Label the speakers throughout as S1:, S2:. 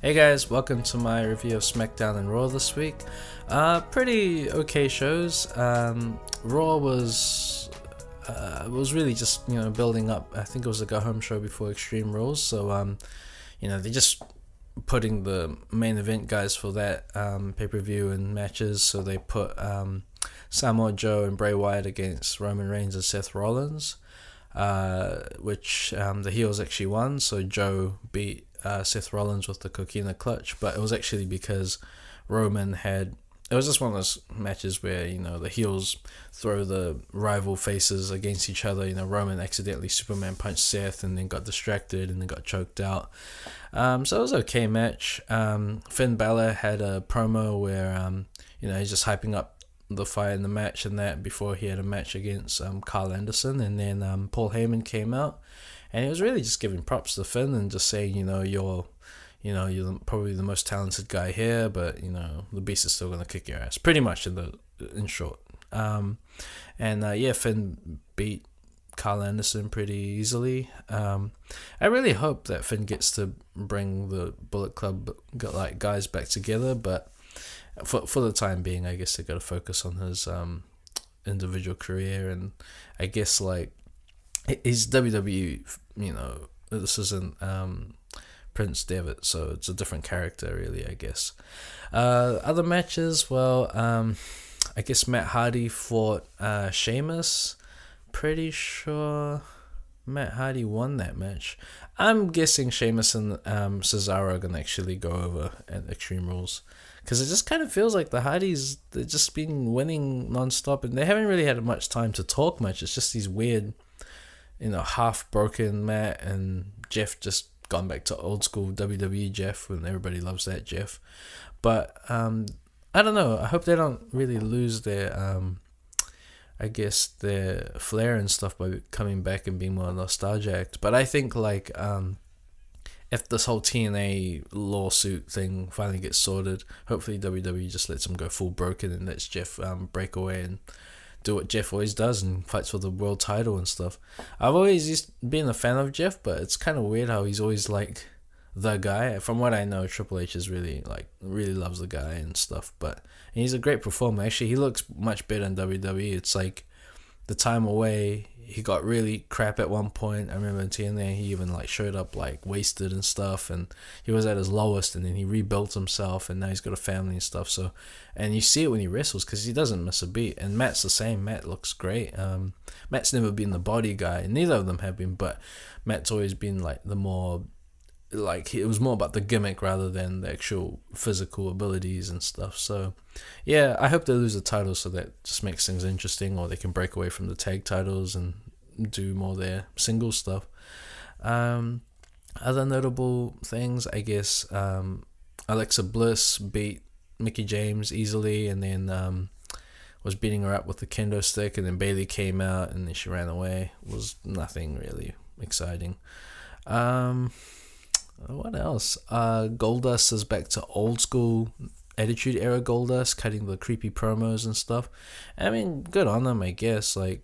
S1: Hey guys, welcome to my review of Smackdown and Raw this week. Pretty okay shows. Raw was really just building up. I think it was a go home show before Extreme Rules, so they're just putting the main event guys for that pay-per-view and matches. So they put Samoa Joe and Bray Wyatt against Roman Reigns and Seth Rollins, which the heels actually won. So Joe beat Seth Rollins with the Coquina clutch, but it was actually because Roman had. It was just one of those matches where the heels throw the rival faces against each other. Roman accidentally Superman punched Seth and then got distracted and then got choked out. So it was an okay match. Finn Balor had a promo where he's just hyping up the fight in the match and that before he had a match against Carl Anderson, and then Paul Heyman came out and he was really just giving props to Finn and just saying you're probably the most talented guy here, but the beast is still gonna kick your ass, pretty much in short. Finn beat Carl Anderson pretty easily. I really hope that Finn gets to bring the Bullet Club guys back together, but for the time being, I guess they got to focus on his individual career, and I guess his WWE. This isn't Prince Devitt, so it's a different character, really. I guess. Other matches, well, I guess Matt Hardy fought Sheamus. Pretty sure Matt Hardy won that match. I'm guessing Sheamus and Cesaro are gonna actually go over at Extreme Rules, because it just kind of feels like the Hardys, they've just been winning non-stop and they haven't really had much time to talk much. It's just these weird, half broken Matt and Jeff just gone back to old school WWE Jeff, when everybody loves that Jeff. But I don't know. I hope they don't really lose their their flair and stuff by coming back and being more nostalgia act. But I think if this whole TNA lawsuit thing finally gets sorted, hopefully WWE just lets him go full broken and lets Jeff break away and do what Jeff always does and fights for the world title and stuff. I've always been a fan of Jeff, but it's kind of weird how he's always the guy. From what I know, Triple H is really loves the guy and stuff. And he's a great performer. Actually, he looks much better in WWE. It's like the time away, he got really crap at one point. I remember in TNA, he even showed up wasted and stuff, and he was at his lowest, and then he rebuilt himself, and now he's got a family and stuff. So, and you see it when he wrestles because he doesn't miss a beat. And Matt's the same. Matt looks great. Matt's never been the body guy, and neither of them have been. But Matt's always been the more. It was more about the gimmick rather than the actual physical abilities and stuff. So yeah, I hope they lose the titles so that just makes things interesting, or they can break away from the tag titles and do more of their single stuff. Other notable things, I guess, Alexa Bliss beat Mickie James easily, and then was beating her up with the kendo stick, and then Bayley came out and then she ran away. It was nothing really exciting. What else? Goldust is back to old school Attitude Era Goldust, cutting the creepy promos and stuff. I mean, good on them, I guess. I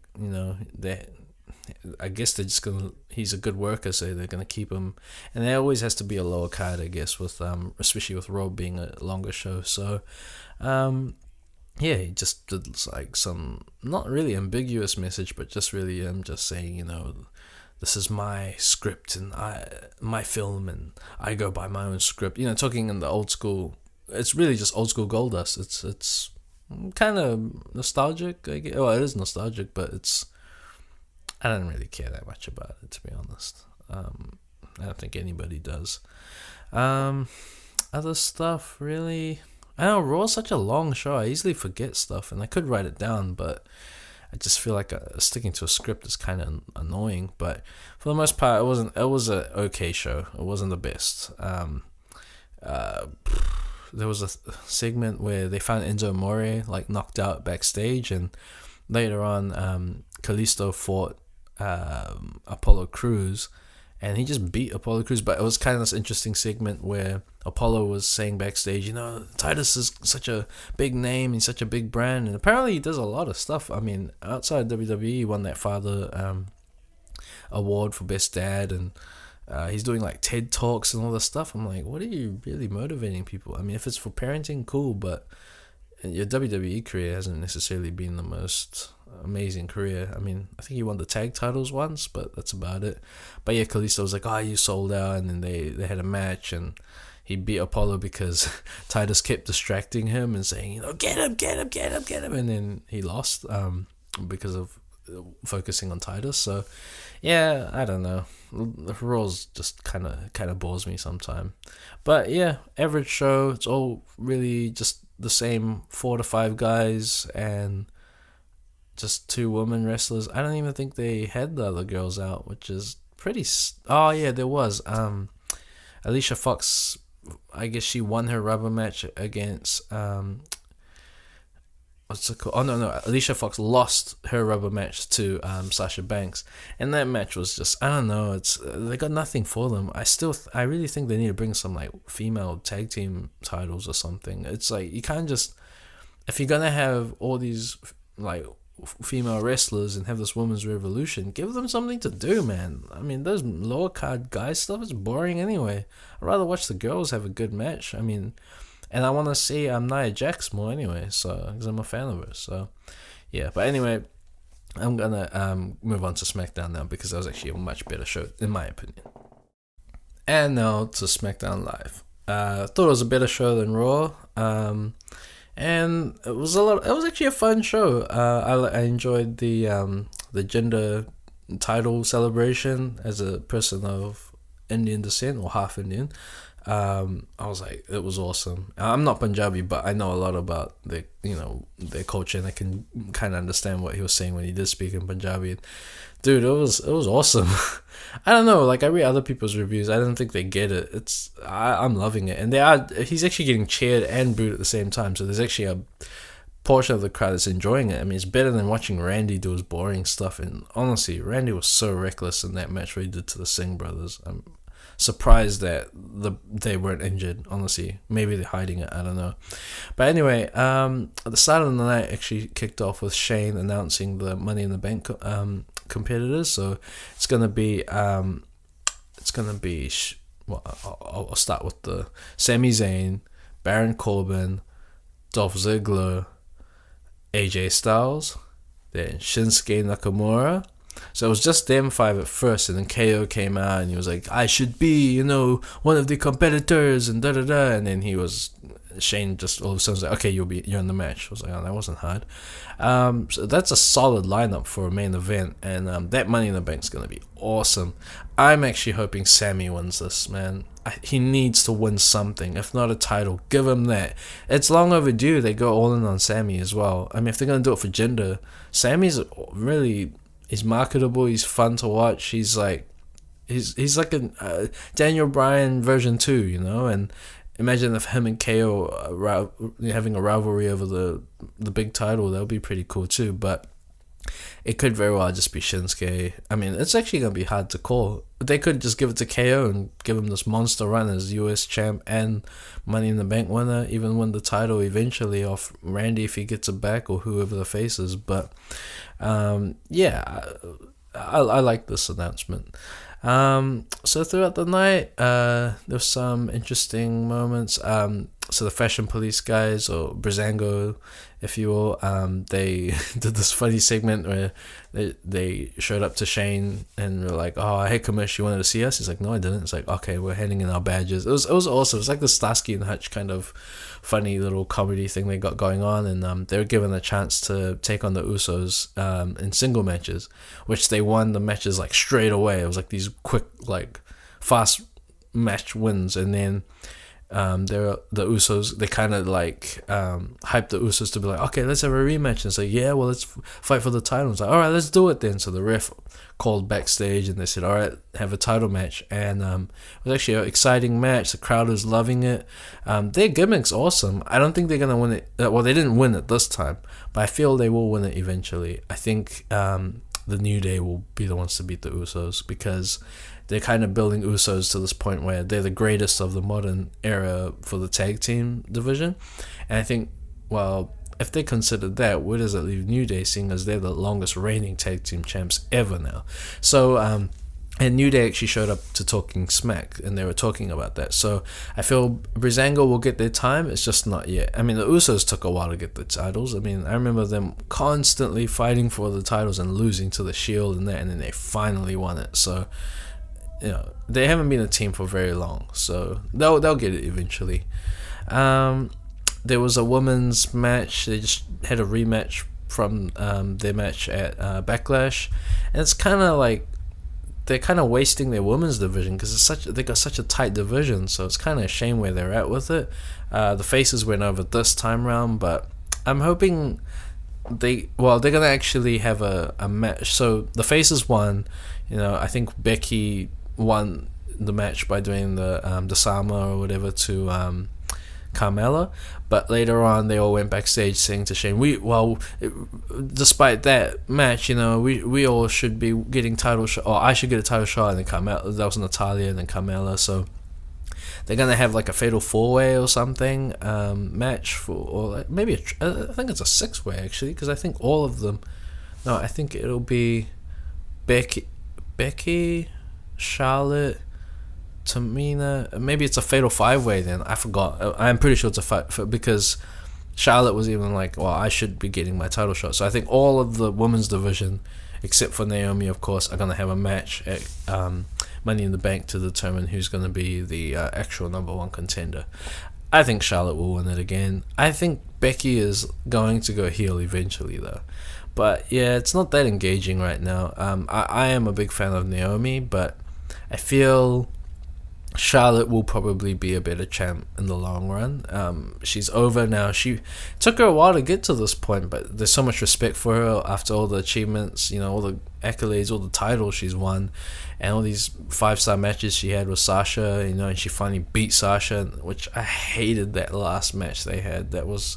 S1: guess they're just gonna. He's a good worker, so they're gonna keep him. And there always has to be a lower card, I guess, with especially with Raw being a longer show. So, he just did some not really ambiguous message, but just really just saying, this is my script and my film, and I go by my own script. Talking in the old school. It's really just old school Goldust. It's kind of nostalgic. I guess. Well, it is nostalgic, but I don't really care that much about it, to be honest. I don't think anybody does. Other stuff, really. I don't know, Raw's such a long show. I easily forget stuff, and I could write it down, but I just feel like sticking to a script is kind of annoying. But for the most part, it was an okay show. It wasn't the best. There was a segment where they found Enzo Amore knocked out backstage, and later on, Kalisto fought Apollo Crews, and he just beat Apollo Crews. But it was kind of this interesting segment where Apollo was saying backstage, Titus is such a big name, he's such a big brand, and apparently he does a lot of stuff. I mean, outside WWE, he won that Father award for Best Dad, and He's doing like TED Talks and all this stuff. I'm like, what are you really motivating people? I mean, if it's for parenting, cool, but your WWE career hasn't necessarily been the most amazing career. I mean, I think he won the tag titles once, but that's about it. But yeah, Kalisto was like, oh, you sold out, and then they had a match, and he beat Apollo because Titus kept distracting him and saying, get him, get him, get him, get him, and then he lost because of focusing on Titus. So yeah, I don't know. The Raw's just kind of bores me sometime. But yeah, average show. It's all really just the same 4 to 5 guys and just 2 women wrestlers. I don't even think they had the other girls out, which is pretty. Oh yeah, there was. Alicia Fox. I guess she won her rubber match against what's it called? Oh no, Alicia Fox lost her rubber match to Sasha Banks, and that match was just, I don't know. It's they got nothing for them. I really think they need to bring some like female tag team titles or something. It's like you can't just, if you're gonna have all these like female wrestlers and have this women's revolution, give them something to do, man. I mean, those lower card guy stuff is boring anyway. I'd rather watch the girls have a good match. I mean, and I want to see Nia Jax more anyway, so because I'm a fan of her. So yeah, but anyway, I'm gonna move on to SmackDown now because that was actually a much better show in my opinion. And now to SmackDown Live. Thought it was a better show than Raw. And it was actually a fun show. I enjoyed the gender title celebration as a person of Indian descent or half Indian. I was like, it was awesome. I'm not Punjabi, but I know a lot about their culture, and I can kind of understand what he was saying when he did speak in Punjabi. Dude, it was awesome. I don't know, like I read other people's reviews. I don't think they get it. I'm loving it, and he's actually getting cheered and booed at the same time. So there's actually a portion of the crowd that's enjoying it. I mean, it's better than watching Randy do his boring stuff. And honestly, Randy was so reckless in that match where he did to the Singh brothers. I'm surprised that they weren't injured. Honestly, maybe they're hiding it. I don't know. But anyway, at the start of the night, actually kicked off with Shane announcing the Money in the Bank competitors. So it's gonna be I'll start with the Sami Zayn, Baron Corbin, Dolph Ziggler, AJ Styles, then Shinsuke Nakamura. So it was just them 5 at first, and then KO came out and he was like, I should be, one of the competitors, and da-da-da, and then Shane just all of a sudden was like, okay, you're in the match. I was like, oh, that wasn't hard. So that's a solid lineup for a main event, and that Money in the Bank's going to be awesome. I'm actually hoping Sammy wins this, man. He needs to win something, if not a title. Give him that. It's long overdue they go all in on Sammy as well. I mean, if they're going to do it for gender, Sammy's really... He's marketable. He's fun to watch. He's like a Daniel Bryan version 2, And imagine if him and KO having a rivalry over the big title. That would be pretty cool too. But it could very well just be Shinsuke. I mean, it's actually gonna be hard to call. They could just give it to KO and give him this monster run as US champ and Money in the Bank winner. Even win the title eventually off Randy if he gets it back, or whoever the face is. But yeah, I like this announcement. So throughout the night, there's some interesting moments. So the Fashion Police guys, or Brazango, if you will, they did this funny segment where they showed up to Shane and were like, "Oh, hey, Kamish, you wanted to see us?" He's like, "No, I didn't." It's like, "Okay, we're handing in our badges." It was awesome. It's like the Starsky and Hutch kind of funny little comedy thing they got going on, and they were given a chance to take on the Usos in single matches, which they won the matches like straight away. It was like these quick, like fast match wins, and then the Usos, they kind of like hyped the Usos to be like, okay, let's have a rematch. And say, yeah, well, let's fight for the title. It's like, all right, let's do it then. So the ref called backstage and they said, all right, have a title match. And it was actually an exciting match. The crowd was loving it. Their gimmick's awesome. I don't think they're gonna win it. Well, they didn't win it this time, but I feel they will win it eventually. I think the New Day will be the ones to beat the Usos, because they're kind of building Usos to this point where they're the greatest of the modern era for the tag team division. And I think, well, if they consider that, where does it leave New Day, seeing as they're the longest reigning tag team champs ever now? So And New Day actually showed up to Talking Smack, and they were talking about that. So I feel Breezango will get their time. It's just not yet. I mean, the Usos took a while to get the titles. I mean, I remember them constantly fighting for the titles and losing to the Shield and that, and then they finally won it. So, they haven't been a team for very long. So they'll get it eventually. There was a women's match. They just had a rematch from their match at Backlash, and it's kind of like they're kind of wasting their women's division because they got such a tight division. So it's kind of a shame where they're at with it. The faces went over this time round, but I'm hoping they're gonna actually have a match. So the faces won. I think Becky won the match by doing the Sama or whatever to Carmella, but later on they all went backstage saying to Shane, despite that match, we all should be getting title shot, or I should get a title shot, and then Carmella, that was Natalia and then Carmella. So they're gonna have like a fatal 4-way or something match or maybe I think it's a 6-way actually, because I think all of them. No, I think it'll be Becky, Charlotte, Tamina. Maybe it's a fatal 5-way then. I forgot. I'm pretty sure it's a fight because Charlotte was even like, well, I should be getting my title shot. So I think all of the women's division, except for Naomi, of course, are going to have a match at Money in the Bank to determine who's going to be the actual number one contender. I think Charlotte will win it again. I think Becky is going to go heel eventually though. But yeah, it's not that engaging right now. I am a big fan of Naomi, but I feel Charlotte will probably be a better champ in the long run. She's over now. She took her a while to get to this point, but there's so much respect for her after all the achievements, all the accolades, all the titles she's won, and all these 5-star matches she had with Sasha, and she finally beat Sasha, which I hated that last match they had. That was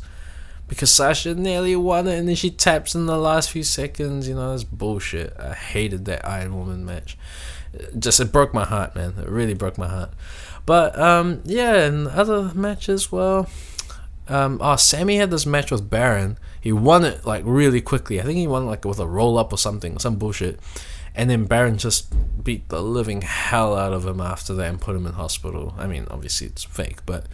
S1: because Sasha nearly won it and then she taps in the last few seconds. That's bullshit. I hated that Iron Woman match. It broke my heart, man. It really broke my heart. But and other matches, Sammy had this match with Baron. He won it like really quickly. I think he won like with a roll up or something, some bullshit. And then Baron just beat the living hell out of him after that and put him in hospital. I mean, obviously it's fake, but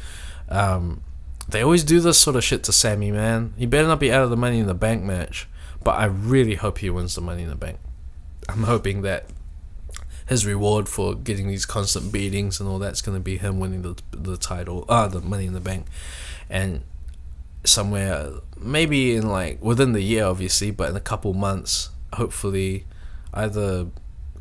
S1: they always do this sort of shit to Sammy, man. He better not be out of the Money in the Bank match, but I really hope he wins the Money in the Bank. I'm hoping that his reward for getting these constant beatings and all that's going to be him winning the title, the Money in the Bank, and somewhere maybe in like within the year, obviously, but in a couple months, hopefully, either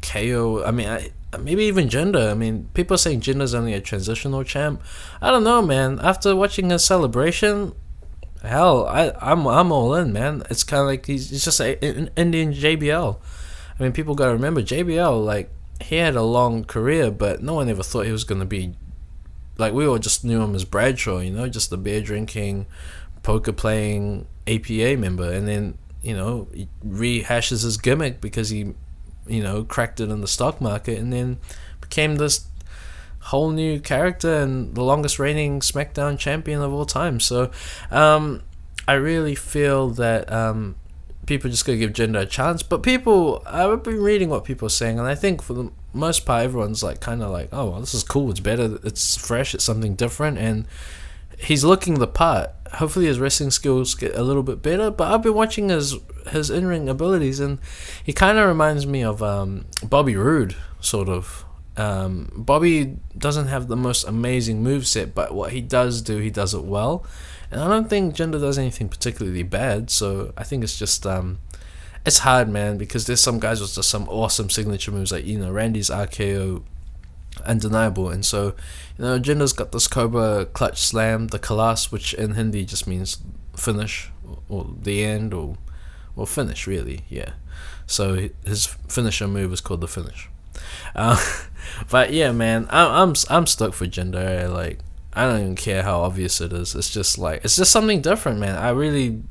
S1: KO. I mean, maybe even Jinder. I mean, people are saying Jinder's only a transitional champ. I don't know, man. After watching his celebration, hell, I'm all in, man. It's kind of like he's just an Indian JBL. I mean, people gotta remember JBL, like, he had a long career, but no one ever thought he was gonna be like, we all just knew him as Bradshaw, just the beer drinking, poker playing APA member, and then he rehashes his gimmick because he cracked it in the stock market, and then became this whole new character and the longest reigning Smackdown champion of all time. So I really feel that people just gotta give Jinder a chance. But I've been reading what people are saying, and I think for the most part everyone's like kind of like, oh well, this is cool, it's better, it's fresh, it's something different, and he's looking the part. Hopefully his wrestling skills get a little bit better, but I've been watching his in-ring abilities, and he kind of reminds me of Bobby Roode, sort of. Bobby doesn't have the most amazing moveset, but what he does do, he does it well. And I don't think Jinder does anything particularly bad, so I think it's just it's hard, man, because there's some guys with just some awesome signature moves, like Randy's RKO, undeniable, and so Jinder's got this Cobra Clutch Slam, the Kalas, which in Hindi just means finish or the end or finish, really, yeah. So his finisher move is called the finish. But yeah, man, I'm stoked for Jinder. Like, I don't even care how obvious it is. It's just something different, man. I really,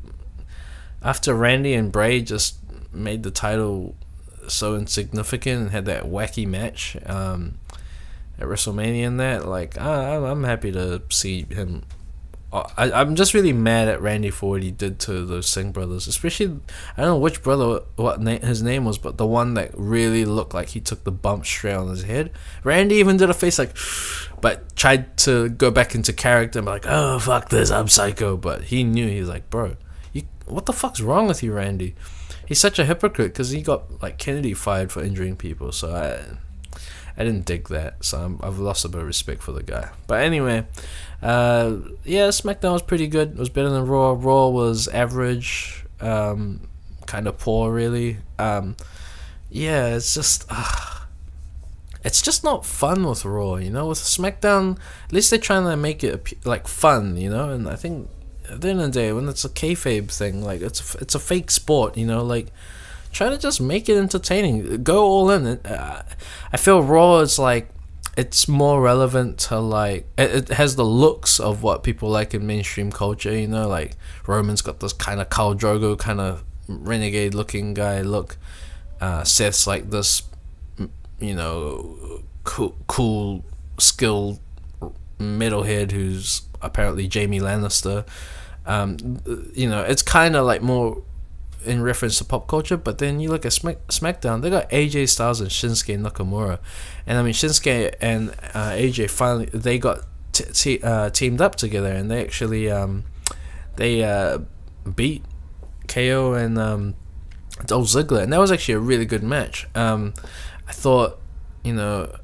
S1: after Randy and Bray just made the title so insignificant and had that wacky match at WrestleMania and that, like, I'm happy to see him I'm just really mad at Randy for what he did to those Singh brothers, especially I don't know which brother his name was, but the one that really looked like he took the bump straight on his head. Randy even did a face like, but tried to go back into character and be like, oh fuck this, I'm psycho. But he knew, he was like, bro, what the fuck's wrong with you, Randy? He's such a hypocrite because he got like Kennedy fired for injuring people. So I didn't dig that, so I've lost a bit of respect for the guy. But anyway, yeah, SmackDown was pretty good. It was better than Raw. Raw was average, kind of poor, really. Yeah, it's just not fun with Raw, you know. With SmackDown, at least they're trying to make it like fun, you know. And I think at the end of the day, when it's a kayfabe thing, like it's a fake sport, you know, like. Try to just make it entertaining. Go all in. I feel Raw is like it's more relevant to like it has the looks of what people like in mainstream culture. You know, like Roman's got this kind of Khal Drogo kind of renegade looking guy look. Seth's like this, you know, cool skilled metalhead who's apparently Jaime Lannister. You know, it's kind of like more in reference to pop culture, but then you look at SmackDown, they got AJ Styles and Shinsuke Nakamura, and I mean Shinsuke and AJ finally they got teamed up together, and they actually they beat KO and Dolph Ziggler, and that was actually a really good match. I thought, you know,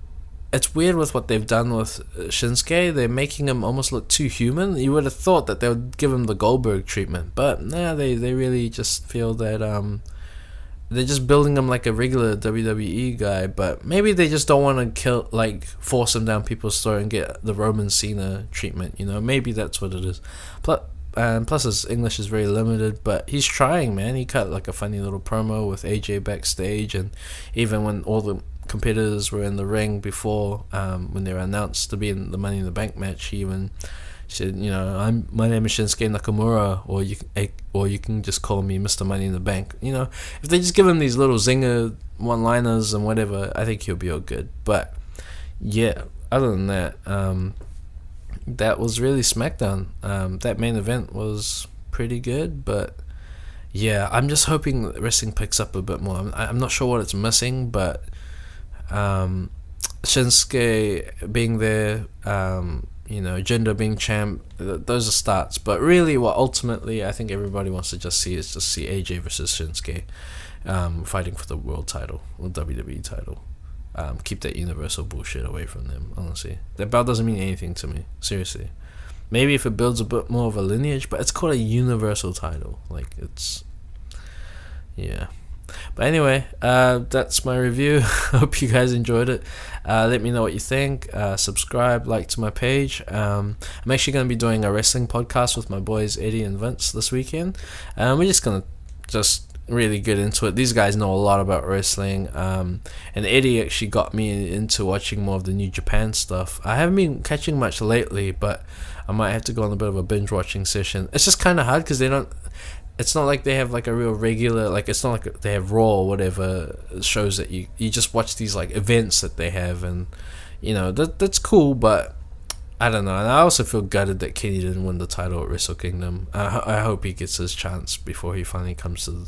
S1: it's weird with what they've done with Shinsuke. They're making him almost look too human. You would have thought that they would give him the Goldberg treatment, but nah, they really just feel that they're just building him like a regular WWE guy. But maybe they just don't want to force him down people's throat and get the Roman Cena treatment. You know, maybe that's what it is. Plus his English is very limited, but he's trying, man. He cut like a funny little promo with AJ backstage, and even when all the competitors were in the ring before, when they were announced to be in the Money in the Bank match, he even said, you know, my name is Shinsuke Nakamura, or you can just call me Mr. Money in the Bank. You know, if they just give him these little zinger one-liners and whatever, I think he'll be all good. But yeah, other than that, that was really SmackDown. That main event was pretty good, but yeah, I'm just hoping that wrestling picks up a bit more. I'm not sure what it's missing, but Shinsuke being there, you know, Jinder being champ, those are starts. But really, what ultimately I think everybody wants to just see is just see AJ versus Shinsuke fighting for the world title or WWE title. Keep that Universal bullshit away from them, honestly. That belt doesn't mean anything to me, seriously. Maybe if it builds a bit more of a lineage, but it's called a Universal title. Like, it's... yeah. But anyway, that's my review. Hope you guys enjoyed it. Let me know what you think. Subscribe, like to my page. I'm actually going to be doing a wrestling podcast with my boys Eddie and Vince this weekend. We're just going to really get into it. These guys know a lot about wrestling. And Eddie actually got me into watching more of the New Japan stuff. I haven't been catching much lately, but I might have to go on a bit of a binge watching session. It's just kind of hard because they don't... It's not like they have like a real regular, like it's not like they have Raw or whatever shows that you just watch these like events that they have, and you know that's cool, but I don't know. And I also feel gutted that Kenny didn't win the title at Wrestle Kingdom. I hope he gets his chance before he finally comes to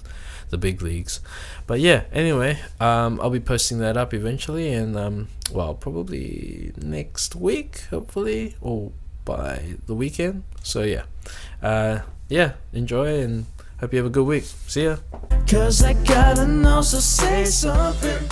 S1: the big leagues. But yeah, anyway, I'll be posting that up eventually, and well, probably next week, hopefully, or by the weekend. So yeah, enjoy and hope you have a good week. See ya. 'Cause I gotta know, so say something.